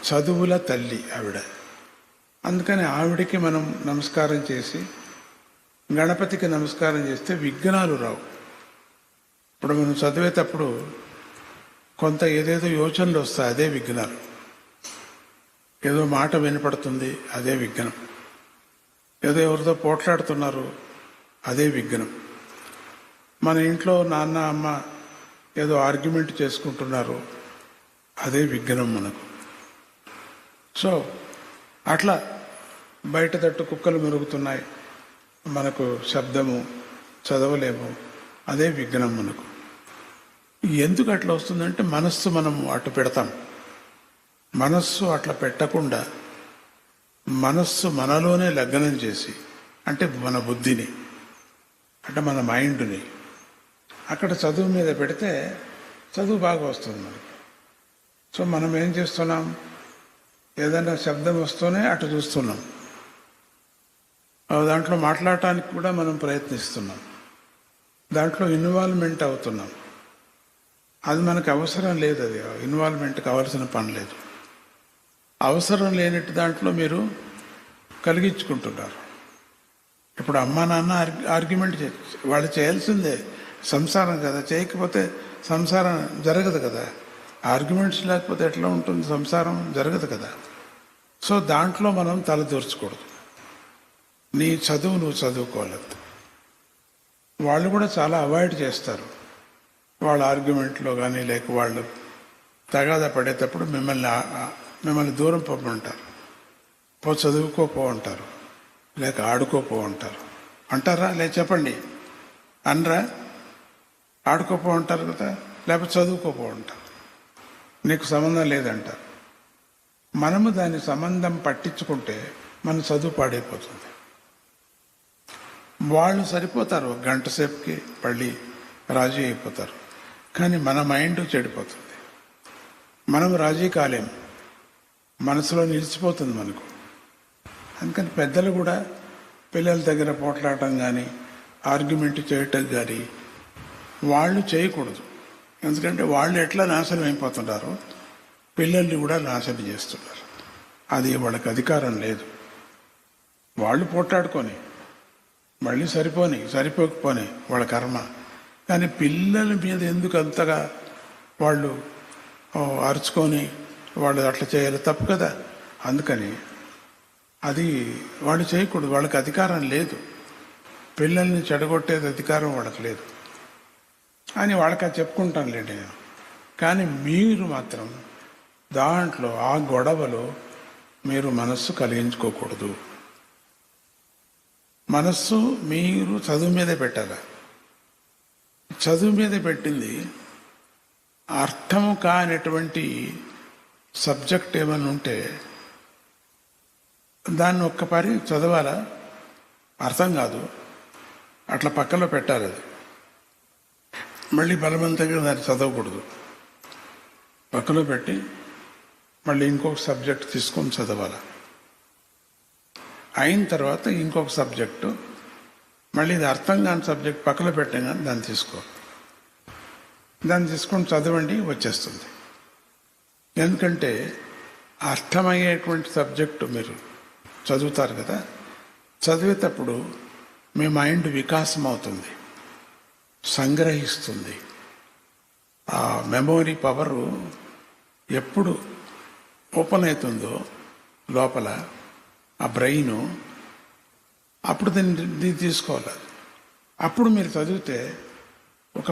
చదువుల తల్లి ఆవిడ. అందుకని ఆవిడికి మనం నమస్కారం చేసి గణపతికి నమస్కారం చేస్తే విఘ్నాలు రావు. ఇప్పుడు మనం చదివేటప్పుడు కొంత ఏదేదో యోచనలు వస్తాయి, అదే విఘ్నాలు. ఏదో మాట వినపడుతుంది, అదే విఘ్నం. ఏదో ఎవరితో పోట్లాడుతున్నారు, అదే విఘ్నం. మన ఇంట్లో నాన్న అమ్మ ఏదో ఆర్గ్యుమెంట్ చేసుకుంటున్నారు, అదే విఘ్నం మనకు. సో అట్లా బయట తట్టు కుక్కలు మెరుగుతున్నాయి, మనకు శబ్దము చదవలేము, అదే విఘ్నం మనకు. ఎందుకు అట్లా వస్తుందంటే మనస్సు మనం అటు పెడతాం. మనస్సు అట్లా పెట్టకుండా మనస్సు మనలోనే లగ్నం చేసి, అంటే మన బుద్ధిని, అంటే మన మైండ్ని అక్కడ చదువు మీద పెడితే చదువు బాగా వస్తుంది మనకి. సో మనం ఏం చేస్తున్నాం, ఏదైనా శబ్దం వస్తూనే అటు చూస్తున్నాం, దాంట్లో మాట్లాడటానికి కూడా మనం ప్రయత్నిస్తున్నాం, దాంట్లో ఇన్వాల్వ్మెంట్ అవుతున్నాం. అది మనకు అవసరం లేదు, అది ఇన్వాల్వ్మెంట్ కావాల్సిన పని లేదు. అవసరం లేనట్టు దాంట్లో మీరు కలిగించుకుంటున్నారు. ఇప్పుడు అమ్మా నాన్న ఆర్గ్యుమెంట్ వాళ్ళు చేయాల్సిందే, సంసారం కదా, చేయకపోతే సంసారం జరగదు కదా. ఆర్గ్యుమెంట్స్ లేకపోతే ఎట్లా ఉంటుంది, సంసారం జరగదు కదా. సో దాంట్లో మనం తలదూర్చకూడదు. నీ చదువు నువ్వు చదువుకోలేదు. వాళ్ళు కూడా చాలా అవాయిడ్ చేస్తారు. వాళ్ళ ఆర్గ్యుమెంట్లో కానీ లేక వాళ్ళు తగాదా పడేటప్పుడు మిమ్మల్ని దూరం పోమంటారు. చదువుకోపో అంటారు, లేక ఆడుకోపో అంటారు. అంటారా? లేక చెప్పండి, అనరా? ఆడుకోపో అంటారు కదా, లేకపోతే చదువుకోపో అంటారు. నీకు సంబంధం లేదంటారు. మనము దాని సంబంధం పట్టించుకుంటే మన చదువు పాడైపోతుంది. వాళ్ళు సరిపోతారు, ఒక గంట సేపుకి పళ్ళి రాజీ అయిపోతారు, కానీ మన మైండ్ చెడిపోతుంది. మనం రాజీ కాలేము, మనసులో నిలిచిపోతుంది మనకు. అందుకని పెద్దలు కూడా పిల్లల దగ్గర పోట్లాడటం కానీ ఆర్గ్యుమెంట్ చేయటం కానీ వాళ్ళు చేయకూడదు. ఎందుకంటే వాళ్ళు ఎట్లా నాశనం అయిపోతున్నారు, పిల్లల్ని కూడా నాశనం చేస్తున్నారు. అది వాళ్ళకి అధికారం లేదు. వాళ్ళు పోట్లాడుకొని మళ్ళీ సరిపోకపోని వాళ్ళ కర్మ. కానీ పిల్లల మీద ఎందుకు అంతగా వాళ్ళు అరుచుకొని వాళ్ళు అట్లా చేయాలి, తప్పు కదా. అందుకని అది వాళ్ళు చేయకూడదు, వాళ్ళకి అధికారం లేదు. పిల్లల్ని చెడగొట్టేది అధికారం వాళ్ళకి లేదు అని వాళ్ళకి అది చెప్పుకుంటానులేండి నేను. కానీ మీరు మాత్రం దాంట్లో ఆ గొడవలో మీరు మనస్సు కలిగించుకోకూడదు. మనస్సు మీరు చదువు మీదే పెట్టాలి. చదువు మీద పెట్టింది అర్థము కానటువంటి సబ్జెక్ట్ ఏమైనా ఉంటే దాన్ని ఒక్కపారి చదవాలా, అర్థం కాదు, అట్లా పక్కలో పెట్టాలి. అది మళ్ళీ బలవంతంగా దాన్ని చదవకూడదు. పక్కలో పెట్టి మళ్ళీ ఇంకొక సబ్జెక్ట్ తీసుకొని చదవాలి. అయిన తర్వాత ఇంకొక సబ్జెక్టు, మళ్ళీ ఇది అర్థం కాని సబ్జెక్ట్ పక్కన పెట్టాం కానీ దాన్ని తీసుకొని చదవండి, వచ్చేస్తుంది. ఎందుకంటే అర్థమయ్యేటువంటి సబ్జెక్టు మీరు చదువుతారు కదా, చదివేటప్పుడు మీ మైండ్ వికాసం అవుతుంది, సంగ్రహిస్తుంది. ఆ మెమొరీ పవరు ఎప్పుడు ఓపెన్ అవుతుందో లోపల ఆ బ్రెయిన్, అప్పుడు దీన్ని తీసుకోవాలి. అప్పుడు మీరు చదివితే